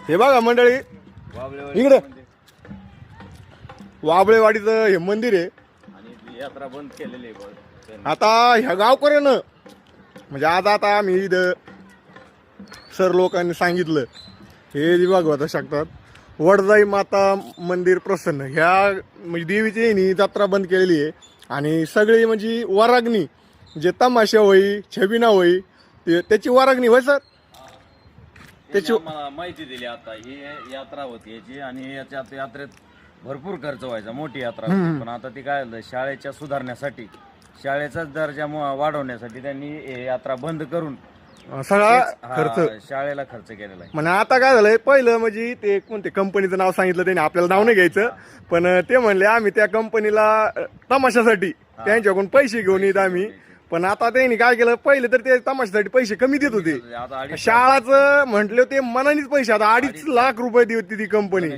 हे बघा मंडळी, वाबळेवाडी इकडे मंदिर. वाबळेवाडीचं हे मंदिर आहे. आणि ती यात्रा बंद केलेली आहे त्यांनी. आता ह्या गावकऱ्यानं म्हणजे आता आम्ही इथं सर लोकांनी सांगितलं हे जी बघू शकतात, वडजाई माता मंदिर प्रसन्न ह्या म्हणजे देवीची हिनी जत्रा बंद केलेली आहे. आणि सगळी म्हणजे वरागणी जे तमाशा होई छबिना होई त्याची वरागणी होय सर. त्यांनी आम्हाला माहिती दिली. आता ही यात्रा होती याची आणि याच्यात यात्रेत भरपूर खर्च व्हायचा, मोठी यात्रा होती. पण आता ती काय झालं, शाळेच्या सुधारण्यासाठी, शाळेचाच दर्जा वाढवण्यासाठी त्यांनी ही यात्रा बंद करून सगळा हा, खर्च शाळेला खर्च केलेला आहे. म्हणजे आता काय झालंय, पहिलं म्हणजे ते कोणते कंपनीचं नाव सांगितलं त्यांनी, आपल्याला नाव नाही घ्यायचं, पण ते म्हणले आम्ही त्या कंपनीला तमाशासाठी त्यांच्याकडून पैसे घेऊन येत आम्ही. पण आता त्यांनी काय केलं, पहिले तर ते तमाशासाठी पैसे कमी देत होते, आता शाळाचं म्हटलं ते मनानेच पैसे, आता 2.5 लाख रुपये देत होती ती कंपनी.